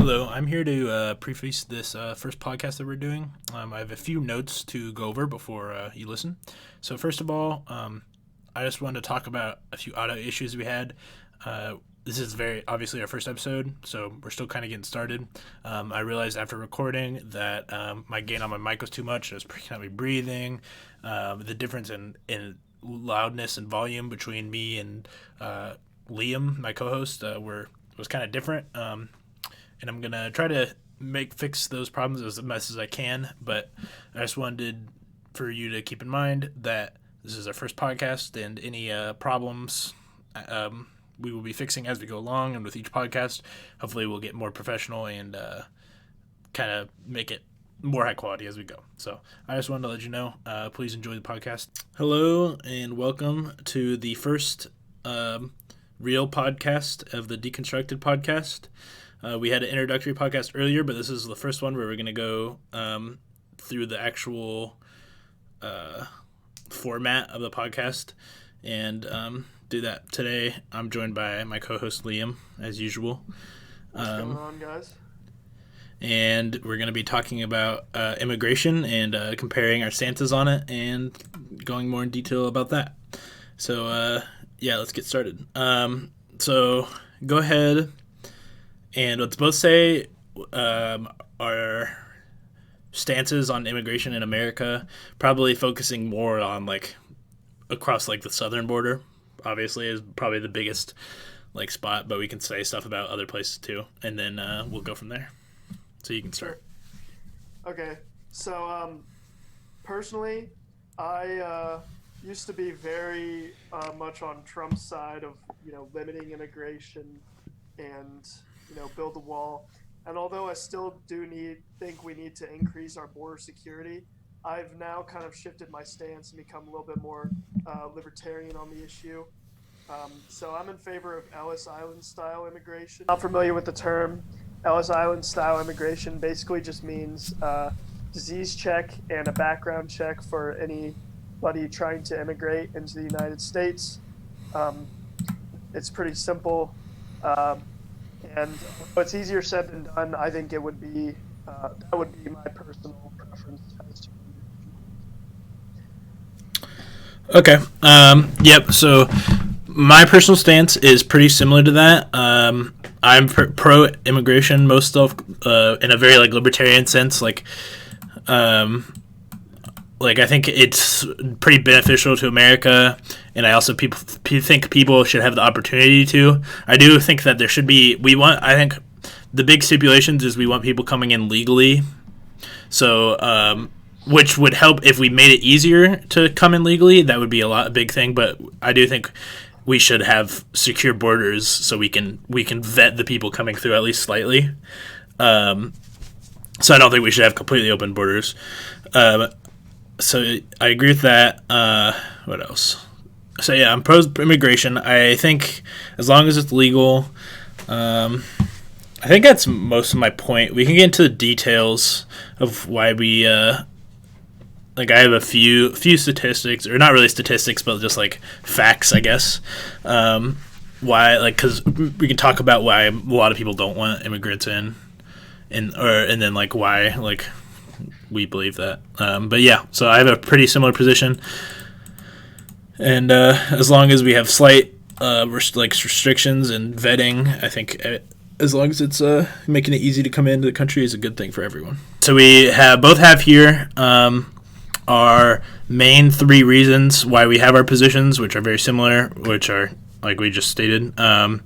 Hello, I'm here to preface this first podcast that we're doing. I have a few notes to go over before you listen. So first of all, I just wanted to talk about a few audio issues we had. This is very obviously our first episode, so we're still kind of getting started. I realized after recording that my gain on my mic was too much. I was kind of breathing. The difference in loudness and volume between me and Liam, my co-host, was kind of different. And I'm going to try to fix those problems as best as I can. But I just wanted for you to keep in mind that this is our first podcast, and any problems we will be fixing as we go along. And with each podcast, hopefully we'll get more professional and kind of make it more high quality as we go. So I just wanted to let you know, please enjoy the podcast. Hello, and welcome to the first real podcast of the Dekonstructed Podcast. We had an introductory podcast earlier, but this is the first one where we're going to go through the actual format of the podcast and do that. Today, I'm joined by my co-host, Liam, as usual. What's going on, guys? And we're going to be talking about immigration and comparing our stances on it and going more in detail about that. So, let's get started. So, go ahead. And let's both say our stances on immigration in America, probably focusing more on across the southern border, obviously is probably the biggest spot, but we can say stuff about other places too, and then we'll go from there. So you can start. Okay, so personally, I used to be very much on Trump's side of limiting immigration and build a wall. And although I still think we need to increase our border security, I've now kind of shifted my stance and become a little bit more libertarian on the issue. So I'm in favor of Ellis Island style immigration. Not familiar with the term. Ellis Island style immigration basically just means disease check and a background check for anybody trying to immigrate into the United States. It's pretty simple. And it's easier said than done. I think it would be that would be my personal preference as to. Okay. Yep. So my personal stance is pretty similar to that. I'm pro immigration, most of in a very libertarian sense. I think it's pretty beneficial to America, and I also think people should have the opportunity to. I do think that there should be. I think the big stipulations is we want people coming in legally, so which would help if we made it easier to come in legally. That would be a big thing. But I do think we should have secure borders so we can vet the people coming through at least slightly. So I don't think we should have completely open borders. So I agree with that. What else? So yeah, I'm pro immigration. I think as long as it's legal, I think that's most of my point. We can get into the details of why we. I have a few statistics, or not really statistics, but just facts, I guess. Why? Because we can talk about why a lot of people don't want immigrants in, and then why we believe that. But yeah, so I have a pretty similar position. And as long as we have slight restrictions and vetting, I think as long as it's making it easy to come into the country is a good thing for everyone. So we both have here our main three reasons why we have our positions, which are very similar, which are like we just stated. And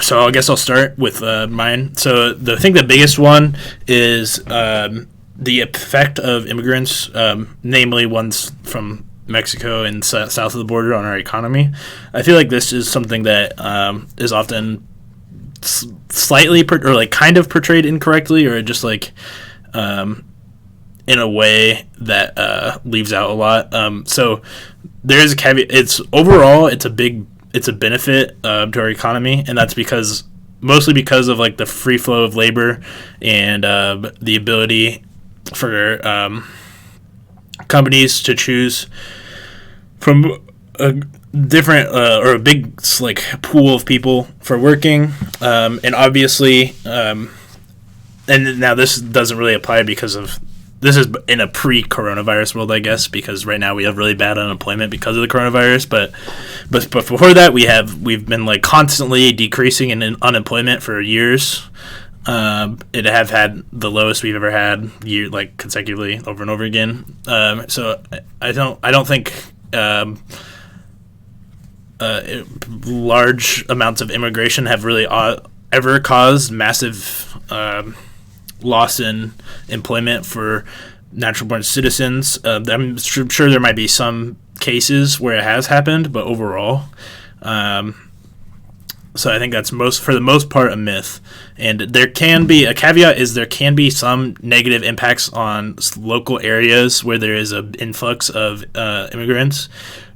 so I guess I'll start with mine. So I think the biggest one is the effect of immigrants, namely ones from Mexico and south of the border, on our economy. I feel like this is something that is often slightly kind of portrayed incorrectly, or just in a way that leaves out a lot. So there is a caveat. It's a benefit to our economy, and that's mostly because of the free flow of labor and the ability for companies to choose from different or a big like pool of people for working, and obviously, and now this doesn't really apply because of this is in a pre-coronavirus world, I guess, because right now we have really bad unemployment because of the coronavirus. But before that, we've been like constantly decreasing in unemployment for years. It have had the lowest we've ever had like consecutively over and over again. So I don't think large amounts of immigration have really ever caused massive loss in employment for natural-born citizens. I'm sure there might be some cases where it has happened, but overall, so I think that's for the most part a myth. And there can be a caveat: is there can be some negative impacts on local areas where there is an influx of immigrants,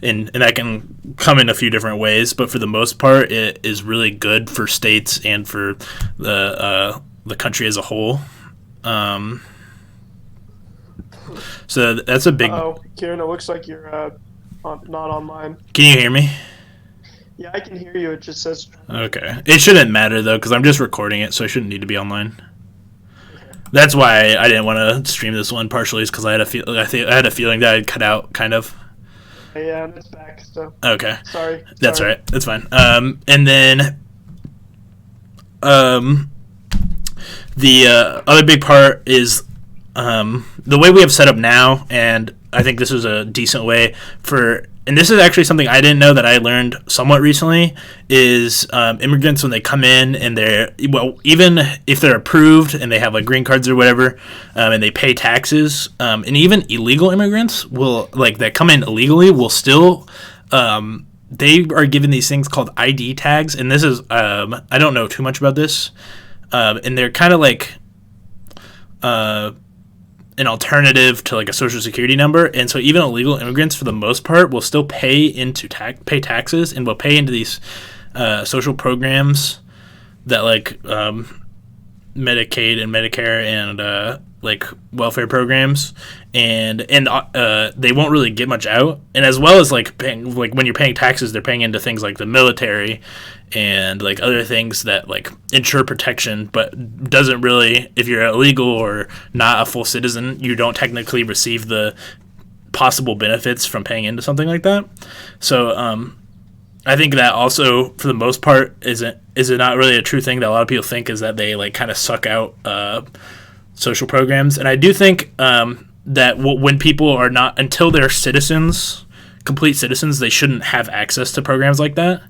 and that can come in a few different ways. But for the most part, it is really good for states and for the country as a whole. So that's a big. Oh, Kieran, it looks like you're not online. Can you hear me? Yeah, I can hear you. It just says. Okay. It shouldn't matter though, because I'm just recording it, so I shouldn't need to be online. Okay. That's why I didn't want to stream this one. Partially is because I had a feeling that I'd cut out, kind of. Yeah, and it's back. So. Okay. Sorry. That's right. That's fine. And then, the other big part is the way we have set up now, and I think this is a decent way for. And this is actually something I didn't know that I learned somewhat recently, is immigrants, when they come in and even if they're approved and they have like green cards or whatever, and they pay taxes, and even illegal immigrants that come in illegally will still, they are given these things called ID tags. And this is, I don't know too much about this, and they're kind of like, an alternative to like a social security number. And so even illegal immigrants, for the most part, will still pay taxes and will pay into these social programs that like Medicaid and Medicare and like welfare programs, and they won't really get much out. And as well as like paying, like when you're paying taxes, they're paying into things like the military and like other things that like ensure protection, but doesn't really, if you're illegal or not a full citizen, you don't technically receive the possible benefits from paying into something like that. So I think that also, for the most part, is it not really a true thing that a lot of people think, is that they like kind of suck out social programs. And I do think that when people are not, until they're complete citizens, they shouldn't have access to programs like that.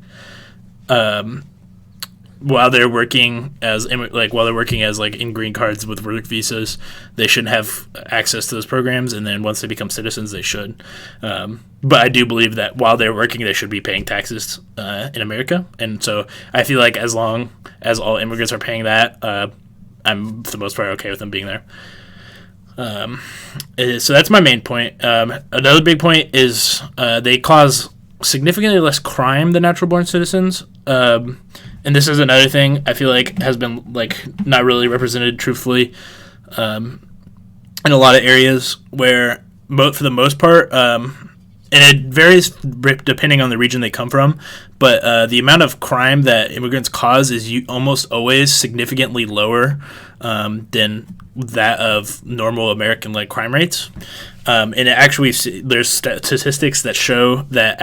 While they're working as like in green cards with work visas, they shouldn't have access to those programs. And then once they become citizens, they should. But I do believe that while they're working, they should be paying taxes in America. And so I feel like as long as all immigrants are paying that, I'm for the most part okay with them being there. So that's my main point. Another big point is they cause significantly less crime than natural-born citizens. And this is another thing I feel like has been like not really represented truthfully in a lot of areas, where for the most part, and it varies depending on the region they come from, but the amount of crime that immigrants cause is almost always significantly lower than that of normal American like crime rates. And it actually, there's statistics that show that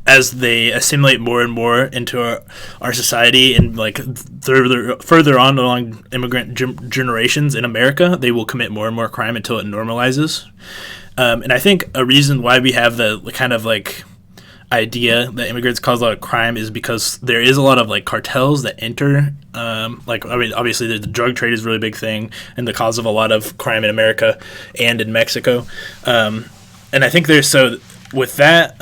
as they assimilate more and more into our society, and like further on along immigrant generations in America, they will commit more and more crime until it normalizes. And I think a reason why we have the kind of like idea that immigrants cause a lot of crime is because there is a lot of like cartels that enter. Obviously the drug trade is a really big thing and the cause of a lot of crime in America and in Mexico. And I think with that,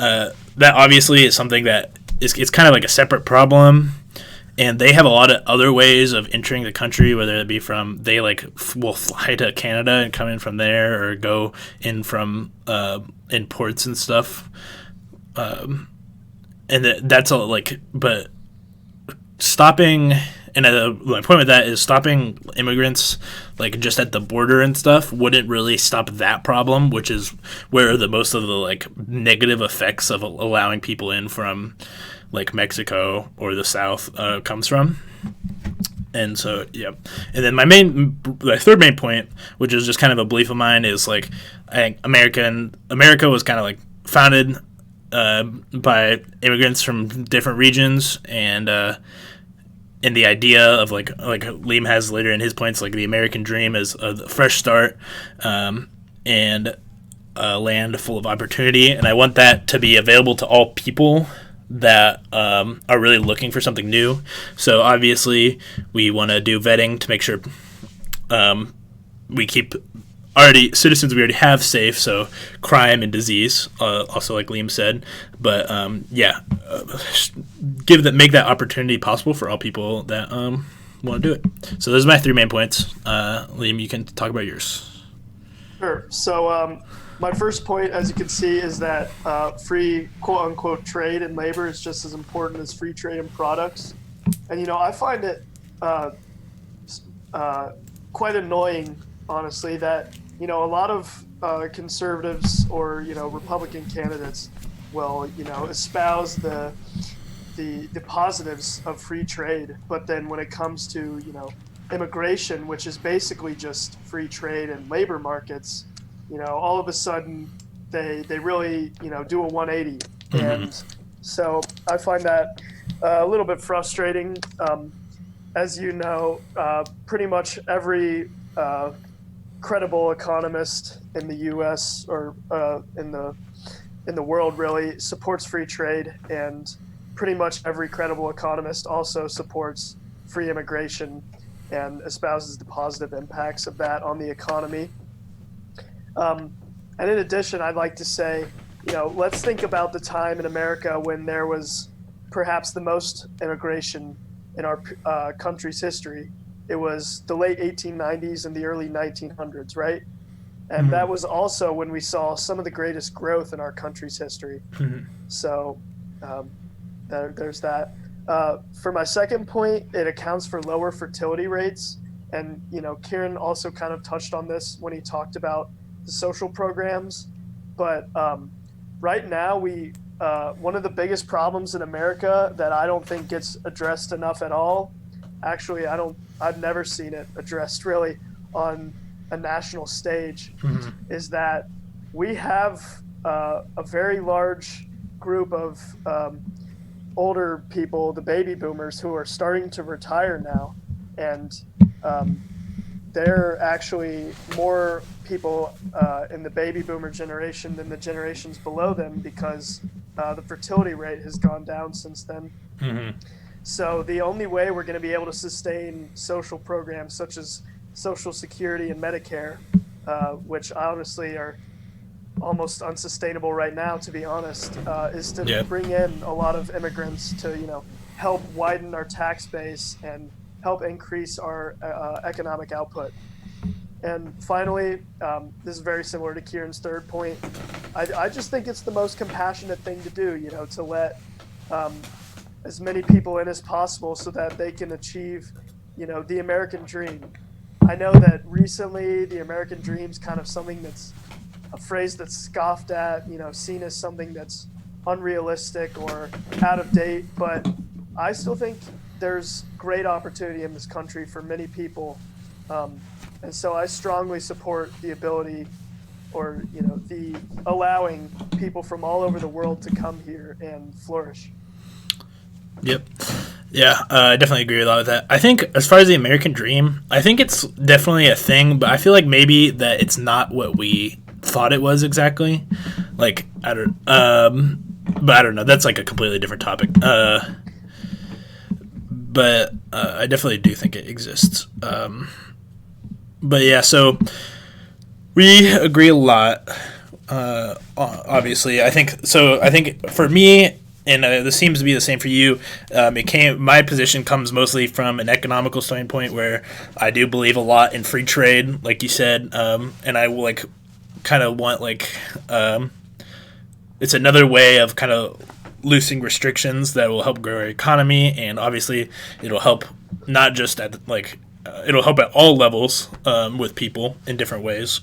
that obviously is something that it's kind of like a separate problem. And they have a lot of other ways of entering the country, whether it be they will fly to Canada and come in from there, or go in from in ports and stuff. And that's all but stopping and my point with that is stopping immigrants like just at the border and stuff wouldn't really stop that problem, which is where the most of the like negative effects of allowing people in from like Mexico or the South comes from. And so, yeah. And then my third main point, which is just kind of a belief of mine, is like I think America was kind of like founded by immigrants from different regions, and the idea of like Liam has later in his points, like the American dream is a fresh start, and a land full of opportunity, and I want that to be available to all people that are really looking for something new. So obviously we want to do vetting to make sure we keep citizens we already have safe, so crime and disease, also like Liam said, but make that opportunity possible for all people that want to do it. So those are my 3 main points. Liam, you can talk about yours. Sure. So my first point, as you can see, is that free quote-unquote trade in labor is just as important as free trade in products. And, I find it quite annoying, honestly, that, a lot of conservatives or, Republican candidates will, espouse the positives of free trade. But then when it comes to, immigration, which is basically just free trade and labor markets, all of a sudden they really, do a 180. Mm-hmm. And so I find that a little bit frustrating. As you know, pretty much every credible economist in the U.S. or in the world really supports free trade, and pretty much every credible economist also supports free immigration and espouses the positive impacts of that on the economy. And in addition, I'd like to say, let's think about the time in America when there was perhaps the most immigration in our country's history. It was the late 1890s and the early 1900s, right? And mm-hmm. that was also when we saw some of the greatest growth in our country's history. Mm-hmm. So there's that. For my second point, it accounts for lower fertility rates. And, Kieran also kind of touched on this when he talked about the social programs. But right now, one of the biggest problems in America that I don't think gets addressed enough at all, actually, I've never seen it addressed really on a national stage, mm-hmm. is that we have a very large group of older people, the baby boomers, who are starting to retire now. And they're actually more people in the baby boomer generation than the generations below them, because the fertility rate has gone down since then. Mm-hmm. So the only way we're going to be able to sustain social programs such as Social Security and Medicare, which honestly are almost unsustainable right now, to be honest, is to bring in a lot of immigrants to, help widen our tax base and help increase our economic output. And finally, this is very similar to Kieran's third point. I just think it's the most compassionate thing to do, to let as many people in as possible so that they can achieve, the American dream. I know that recently the American dream's kind of something that's a phrase that's scoffed at, seen as something that's unrealistic or out of date, but I still think there's great opportunity in this country for many people. And so I strongly support the ability or, the allowing people from all over the world to come here and flourish. Yep. Yeah, I definitely agree with a lot of that. I think as far as the American dream, I think it's definitely a thing, but I feel like maybe that it's not what we thought it was exactly. Like, but I don't know. That's like a completely different topic. But I definitely do think it exists. But yeah, so we agree a lot. Obviously, I think for me, and this seems to be the same for you, my position comes mostly from an economical standpoint, where I do believe a lot in free trade, like you said, and I like kind of want it's another way of kind of loosening restrictions that will help grow our economy, and obviously it'll help not just at it'll help at all levels with people in different ways.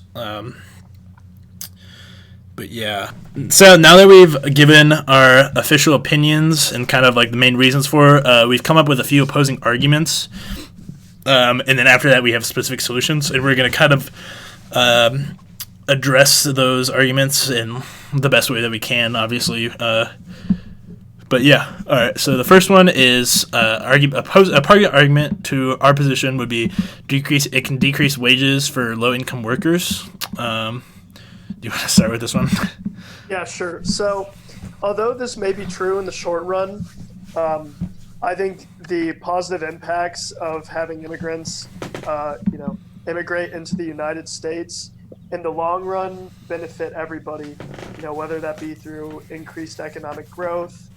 But yeah, so now that we've given our official opinions and kind of like the main reasons for, we've come up with a few opposing arguments, and then after that we have specific solutions, and we're going to kind of address those arguments in the best way that we can, obviously. But yeah, all right. So the first one is a party argument to our position would be it can decrease wages for low income workers. Do you want to start with this one? Yeah, sure. So, although this may be true in the short run, I think the positive impacts of having immigrants, immigrate into the United States in the long run benefit everybody. Whether that be through increased economic growth,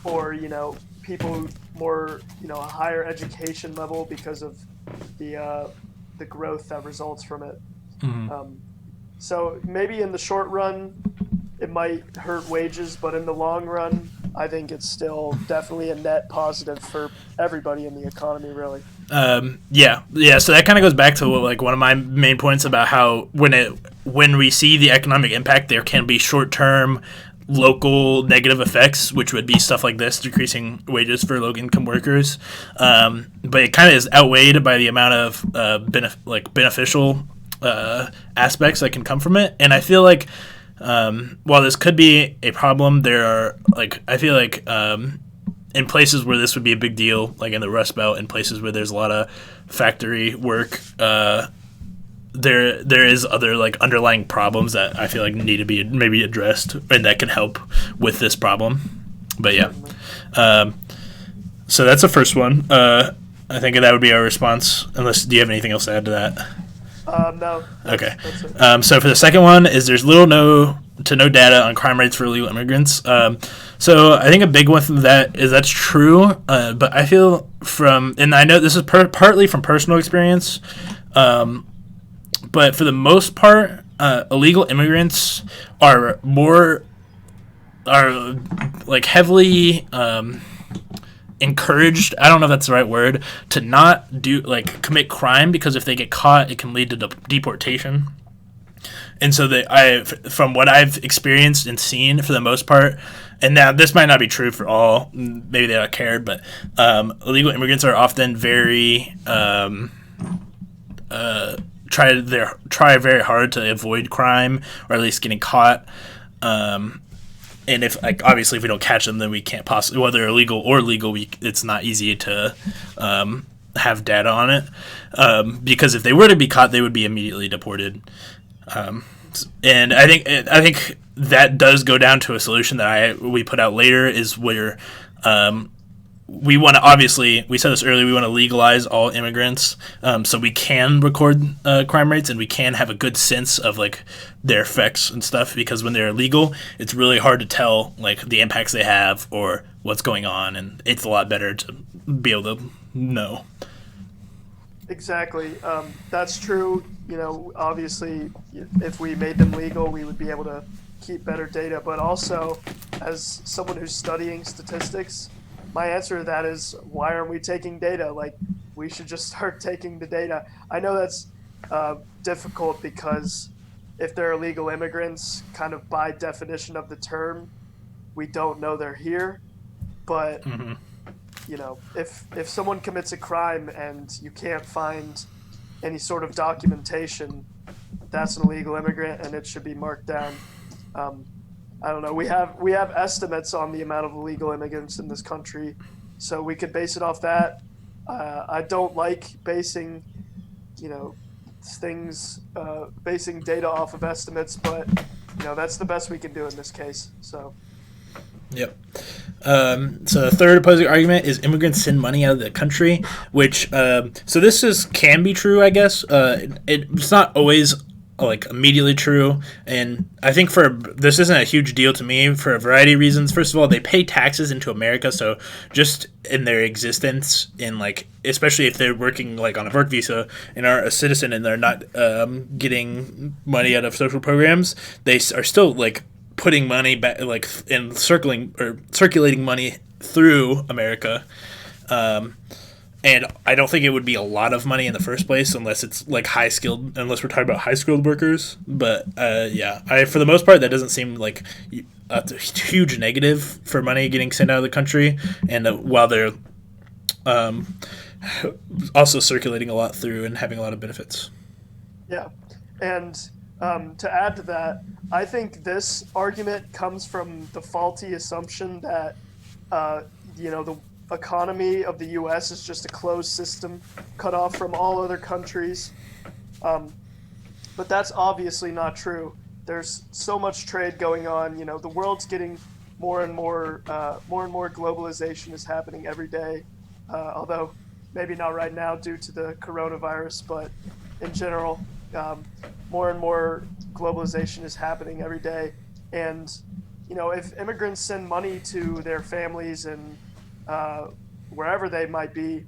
or people more a higher education level because of the growth that results from it. Mm-hmm. So maybe in the short run, it might hurt wages, but in the long run, I think it's still definitely a net positive for everybody in the economy, really. Yeah. So that kind of goes back to one of my main points about how when we see the economic impact, there can be short-term local negative effects, which would be stuff like this, decreasing wages for low-income workers. But it kind of is outweighed by the amount of beneficial aspects that can come from it. And I feel like while this could be a problem, there are in places where this would be a big deal, like in the Rust Belt, in places where there's a lot of factory work, there is other underlying problems that I feel like need to be maybe addressed and that can help with this problem. But yeah, so that's the first one. I think that would be our response. Unless, do you have anything else to add to that? No. Okay. So for the second one is there's little to no data on crime rates for illegal immigrants. So I think a big one from that is that's true, but I feel and I know this is partly from personal experience, but for the most part, illegal immigrants are heavily encouraged, I don't know if that's the right word, to not commit crime, because if they get caught, it can lead to deportation. And so from what I've experienced and seen, for the most part, and now this might not be true for all, maybe they don't care, but illegal immigrants are often very try very hard to avoid crime, or at least getting caught. And if obviously if we don't catch them, then we can't possibly, whether illegal or legal, it's not easy to have data on it, because if they were to be caught, they would be immediately deported. And I think that does go down to a solution that we put out later, is where we want to, obviously, we said this earlier, we want to legalize all immigrants, so we can record crime rates, and we can have a good sense of their effects and stuff, because when they're illegal, it's really hard to tell the impacts they have or what's going on, and it's a lot better to be able to know. Exactly. That's true. Obviously, if we made them legal, we would be able to keep better data, but also, as someone who's studying statistics, my answer to that is, why aren't we taking data? We should just start taking the data. I know that's difficult, because if they're illegal immigrants, kind of by definition of the term, we don't know they're here. But, if someone commits a crime and you can't find any sort of documentation, that's an illegal immigrant, and it should be marked down. I don't know. We have estimates on the amount of illegal immigrants in this country, so we could base it off that. I don't like basing data off of estimates, but that's the best we can do in this case. So. Yep. So the third opposing argument is immigrants send money out of the country, which so this can be true, I guess. It's not always immediately true, and I think this isn't a huge deal to me for a variety of reasons. First of all, they pay taxes into America, so just in their existence, especially if they're working on a work visa and are a citizen and they're not getting money out of social programs, they are still putting money back, and circulating money through America. and I don't think it would be a lot of money in the first place unless it's like unless we're talking about high skilled workers. But for the most part, that doesn't seem like a huge negative for money getting sent out of the country, and while they're also circulating a lot through and having a lot of benefits. Yeah, and to add to that, I think this argument comes from the faulty assumption that the economy of the U.S. is just a closed system cut off from all other countries. But that's obviously not true. There's so much trade going on. The world's getting more and more globalization is happening every day. Although maybe not right now due to the coronavirus, but in general, more and more globalization is happening every day. And, if immigrants send money to their families and wherever they might be,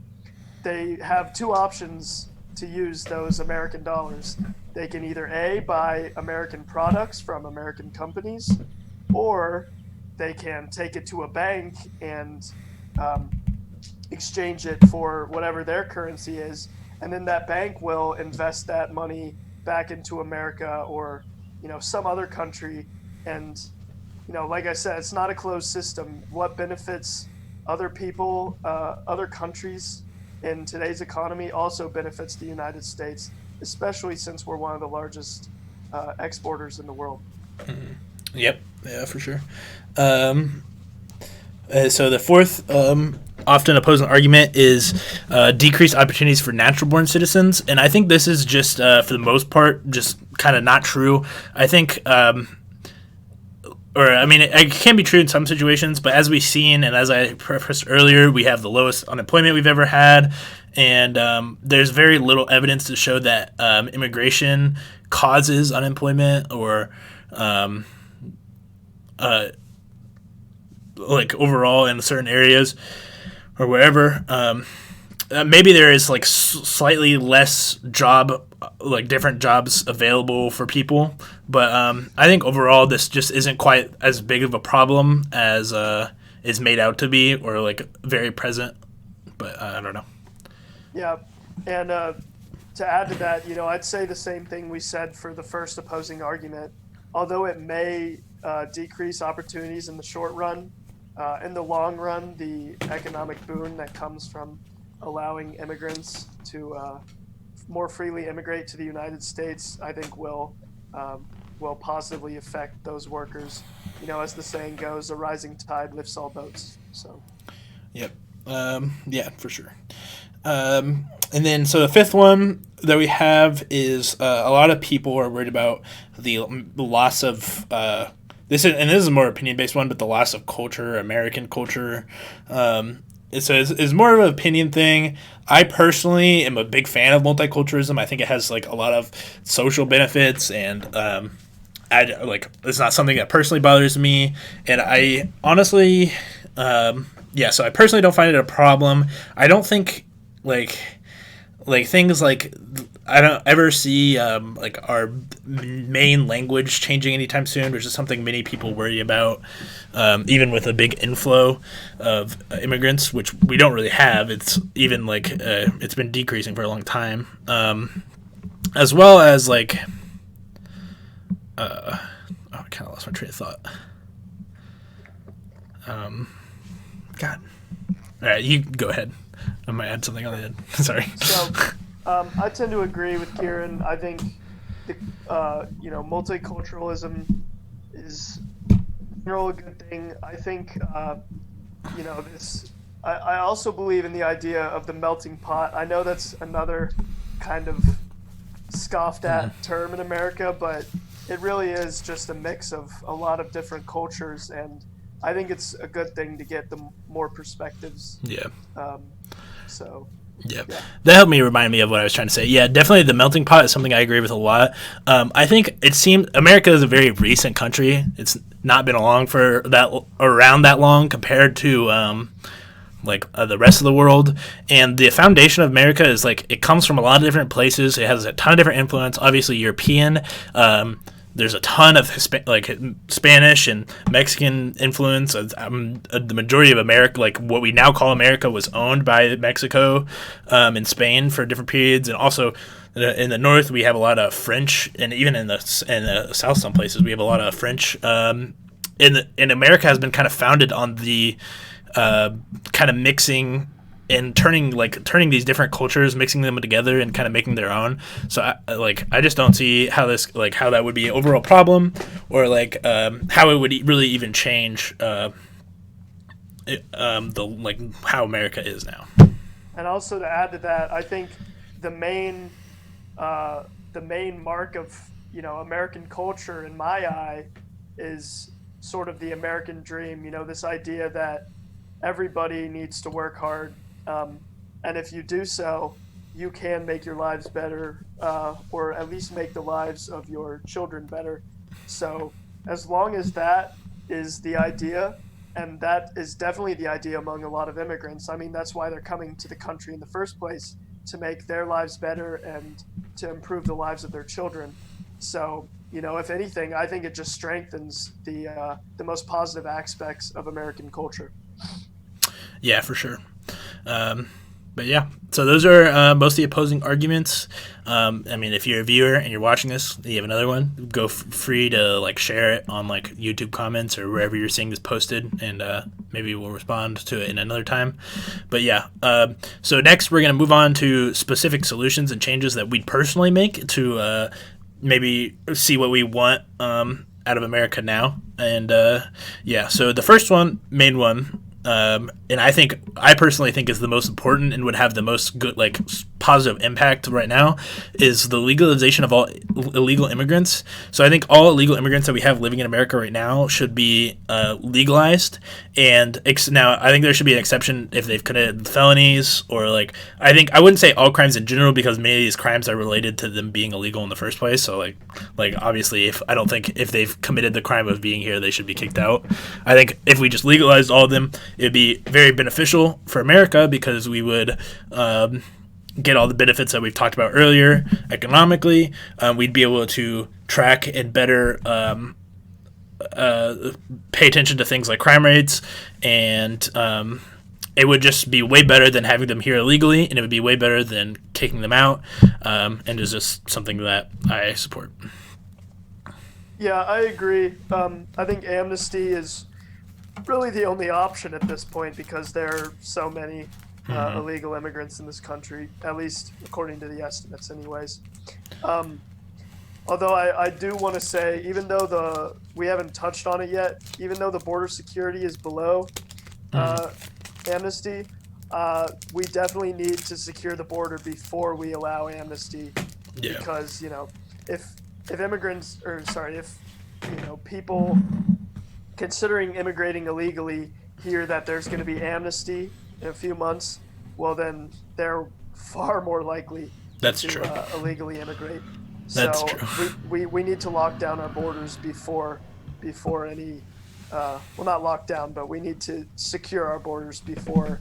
they have two options to use those American dollars. They can either A, buy American products from American companies, or they can take it to a bank and exchange it for whatever their currency is, and then that bank will invest that money back into America or some other country. And like I said, it's not a closed system. What benefits other people, other countries in today's economy also benefits the United States, especially since we're one of the largest exporters in the world. Mm-hmm. Yep, yeah, for sure. So the fourth often opposing argument is decreased opportunities for natural-born citizens, and I think this is just, for the most part, just kind of not true. I think, it can be true in some situations, but as we've seen, and as I prefaced earlier, we have the lowest unemployment we've ever had, and there's very little evidence to show that immigration causes unemployment or like overall in certain areas or wherever. Maybe there is like slightly less different jobs available for people, but I think overall this just isn't quite as big of a problem as is made out to be, or like very present. But I don't know. Yeah, and to add to that, I'd say the same thing we said for the first opposing argument. Although it may decrease opportunities in the short run, in the long run, the economic boon that comes from allowing immigrants to more freely immigrate to the United States, I think will positively affect those workers. As the saying goes, a rising tide lifts all boats. So. Yep. Yeah, for sure. And then, so the fifth one that we have is a lot of people are worried about the loss of this is a more opinion-based one, but the loss of culture, American culture. It's more of an opinion thing. I personally am a big fan of multiculturalism. I think it has like a lot of social benefits, and it's not something that personally bothers me. And I honestly, so I personally don't find it a problem. I don't think like things like I don't ever see our main language changing anytime soon, which is something many people worry about. Even with a big inflow of immigrants, which we don't really have, it's even it's been decreasing for a long time. As well as I kind of lost my train of thought. God. All right, you go ahead. I might add something on the end. Sorry. So, I tend to agree with Kieran. I think multiculturalism is in general a good thing. I think this. I also believe in the idea of the melting pot. I know that's another kind of scoffed at term in America, but it really is just a mix of a lot of different cultures, and I think it's a good thing to get the more perspectives. Yeah. Yeah. That helped me remind me of what I was trying to say. Yeah, definitely the melting pot is something I agree with a lot. I think it seems America is a very recent country. It's not been around that long compared to the rest of the world. And the foundation of America is it comes from a lot of different places. It has a ton of different influence. Obviously European. there's a ton of Spanish and Mexican influence. The majority of America, like what we now call America, was owned by Mexico and Spain for different periods. And also in the north, we have a lot of French, and even in the south, some places we have a lot of French. And America has been kind of founded on the kind of mixing and turning these different cultures, mixing them together and kind of making their own. So I just don't see how how that would be an overall problem, or how it would really even change how America is now. And also to add to that, I think the main mark of American culture in my eye is sort of the American dream. This idea that everybody needs to work hard. And if you do so, you can make your lives better, or at least make the lives of your children better. So as long as that is the idea, and that is definitely the idea among a lot of immigrants, I mean, that's why they're coming to the country in the first place, to make their lives better and to improve the lives of their children. So, if anything, I think it just strengthens the most positive aspects of American culture. Yeah, for sure. But yeah, so those are most of the opposing arguments. I mean, if you're a viewer and you're watching this, you have another one, go free to share it on YouTube comments or wherever you're seeing this posted, and maybe we'll respond to it in another time. But yeah, so next we're going to move on to specific solutions and changes that we'd personally make to maybe see what we want out of America now. And so the first main one, and I personally think is the most important and would have the most good, positive impact right now, is the legalization of all illegal immigrants. So I think all illegal immigrants that we have living in America right now should be legalized. And now I think there should be an exception if they've committed felonies, or I wouldn't say all crimes in general, because many of these crimes are related to them being illegal in the first place. So obviously, I don't think if they've committed the crime of being here, they should be kicked out. I think if we just legalized all of them, it would be very beneficial for America, because we would get all the benefits that we've talked about earlier economically. We'd be able to track and better pay attention to things like crime rates, and it would just be way better than having them here illegally, and it would be way better than kicking them out, and is just something that I support. Yeah, I agree. I think amnesty is really the only option at this point, because there are so many illegal immigrants in this country, at least according to the estimates anyways. Although I do want to say, even though we haven't touched on it yet, even though the border security is below amnesty, we definitely need to secure the border before we allow amnesty. Yeah. Because, if people considering immigrating illegally hear that there's going to be amnesty in a few months, well, then they're far more likely to illegally immigrate. That's true. We need to lock down our borders before any, not lock down, but we need to secure our borders before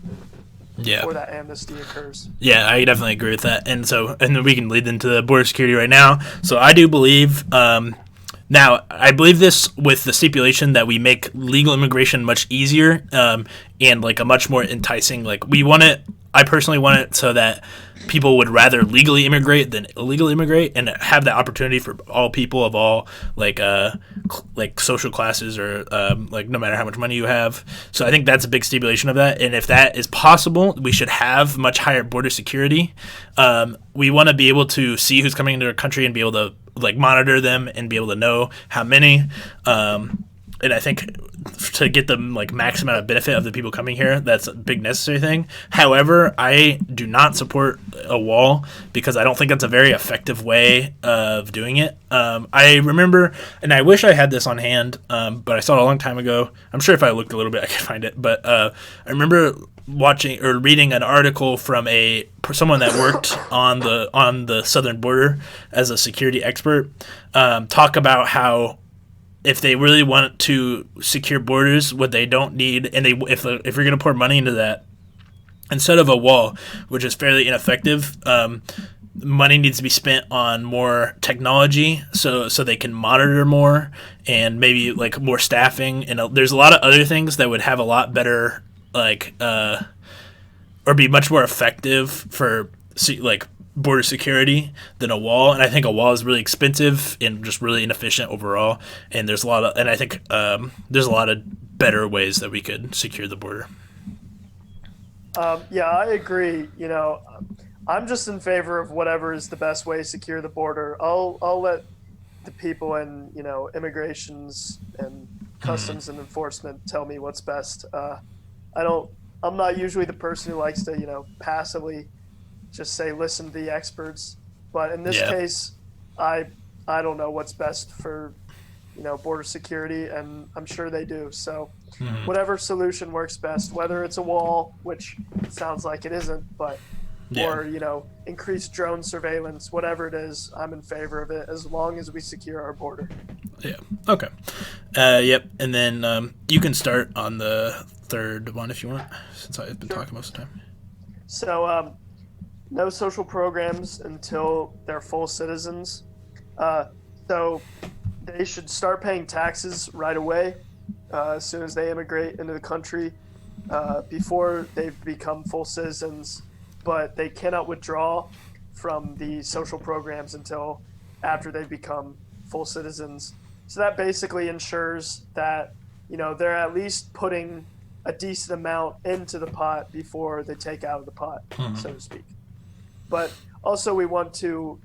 that amnesty occurs. Yeah, I definitely agree with that. And then we can lead into the border security right now. So I do believe, now, I believe this with the stipulation that we make legal immigration much easier, and a much more enticing. I personally want it so that people would rather legally immigrate than illegally immigrate, and have the opportunity for all people of all social classes, or no matter how much money you have. So I think that's a big stipulation of that. And if that is possible, we should have much higher border security. We want to be able to see who's coming into our country and be able to monitor them and be able to know how many. And I think to get the max amount of benefit of the people coming here, that's a big necessary thing. However, I do not support a wall, because I don't think that's a very effective way of doing it. I remember, and I wish I had this on hand, but I saw it a long time ago. I'm sure if I looked a little bit, I could find it. But I remember watching or reading an article from someone that worked on the southern border as a security expert, talk about how, if they really want to secure borders, what they don't need, and if you're going to pour money into that, instead of a wall, which is fairly ineffective, money needs to be spent on more technology so they can monitor more, and maybe like more staffing, and there's a lot of other things that would have a lot better like or be much more effective for like border security than a wall. And I think a wall is really expensive and just really inefficient overall, and I think there's a lot of better ways that we could secure the border. Yeah, I agree. I'm just in favor of whatever is the best way to secure the border. I'll let the people in immigrations and customs and enforcement tell me what's best. I'm not usually the person who likes to passively just say listen to the experts, but in this case, I don't know what's best for border security, and I'm sure they do. So whatever solution works best, whether it's a wall, which sounds like it isn't, but or increased drone surveillance, whatever it is, I'm in favor of it as long as we secure our border. Yeah. Okay. Yep. And then you can start on the third one if you want, since I've been talking most of the time. So no social programs until they're full citizens. So they should start paying taxes right away as soon as they immigrate into the country before they've become full citizens, but they cannot withdraw from the social programs until after they become full citizens. So that basically ensures that they're at least putting a decent amount into the pot before they take out of the pot, so to speak. But also we want to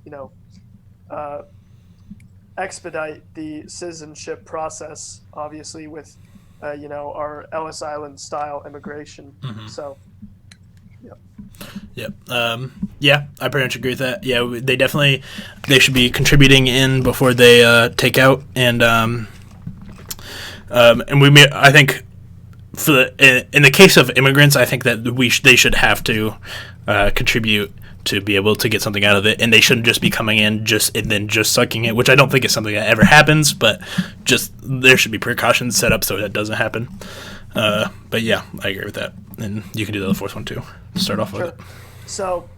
expedite the citizenship process, obviously, with our Ellis Island style immigration. So Yep. Yeah, I pretty much agree with that. Yeah, they should be contributing in before they take out, and I think in the case of immigrants, I think that they should have to contribute to be able to get something out of it, and they shouldn't just be coming in and then just sucking it, which I don't think is something that ever happens, but just there should be precautions set up so that doesn't happen. But yeah, I agree with that, and you can do the fourth one too. Start off with it. So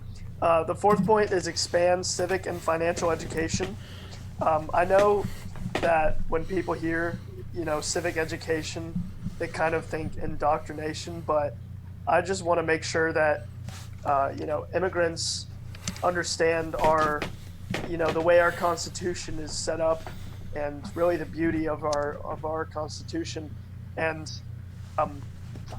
the fourth point is expand civic and financial education. I know that when people hear civic education, they kind of think indoctrination, but I just want to make sure that immigrants understand the way our Constitution is set up, and really the beauty of our Constitution. And I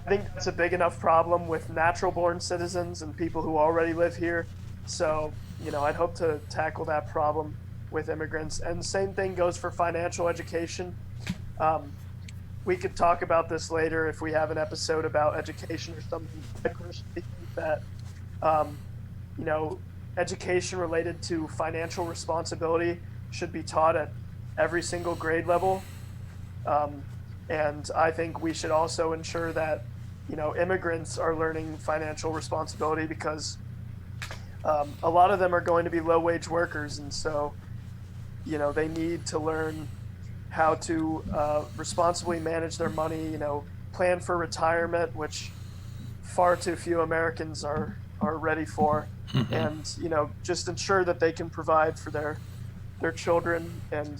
think that's a big enough problem with natural-born citizens and people who already live here. So I'd hope to tackle that problem with immigrants. And the same thing goes for financial education. We could talk about this later if we have an episode about education or something. I personally think that education related to financial responsibility should be taught at every single grade level. And I think we should also ensure that, immigrants are learning financial responsibility, because a lot of them are going to be low-wage workers. And so, they need to learn how to responsibly manage their money, plan for retirement, which far too few Americans are ready for, and just ensure that they can provide for their children and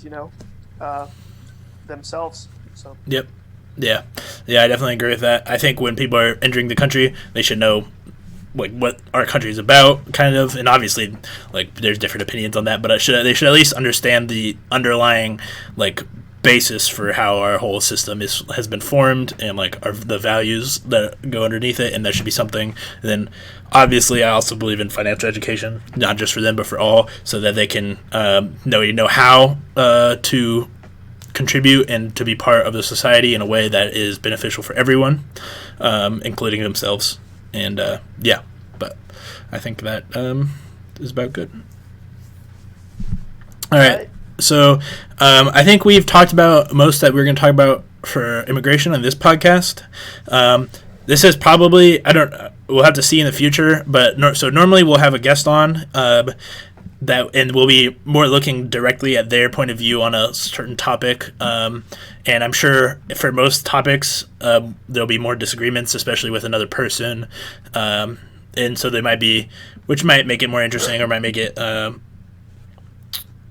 themselves. So Yep. Yeah, I definitely agree with that. I think when people are entering the country, they should know what our country is about, kind of, and obviously there's different opinions on that, but they should at least understand the underlying basis for how our whole system has been formed, and the values that go underneath it, and that should be something. And then obviously I also believe in financial education, not just for them but for all, so that they can know how to contribute and to be part of the society in a way that is beneficial for everyone, including themselves. And but I think that is about good. All right. So I think we've talked about most that we're going to talk about for immigration on this podcast. This is probably, we'll have to see in the future, but so normally we'll have a guest on and we'll be more looking directly at their point of view on a certain topic. And I'm sure for most topics, there'll be more disagreements, especially with another person. And so they might be which might make it more interesting or might make it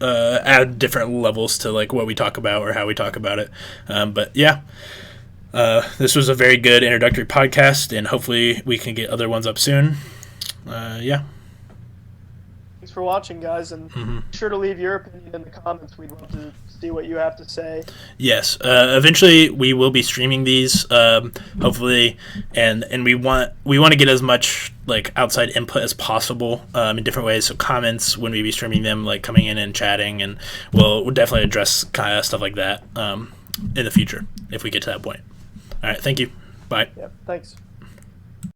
add different levels to like what we talk about or how we talk about it. But yeah, this was a very good introductory podcast, and hopefully we can get other ones up soon. Yeah. Thanks for watching, guys, and Mm-hmm. be sure to leave your opinion in the comments. We'd love to see what you have to say. Yes. Eventually, we will be streaming these, hopefully, and we want to get as much like outside input as possible in different ways. So comments when we be streaming them, like coming in and chatting, and we'll definitely address kind of stuff like that in the future if we get to that point. All right. Thank you. Bye. Yep. Thanks.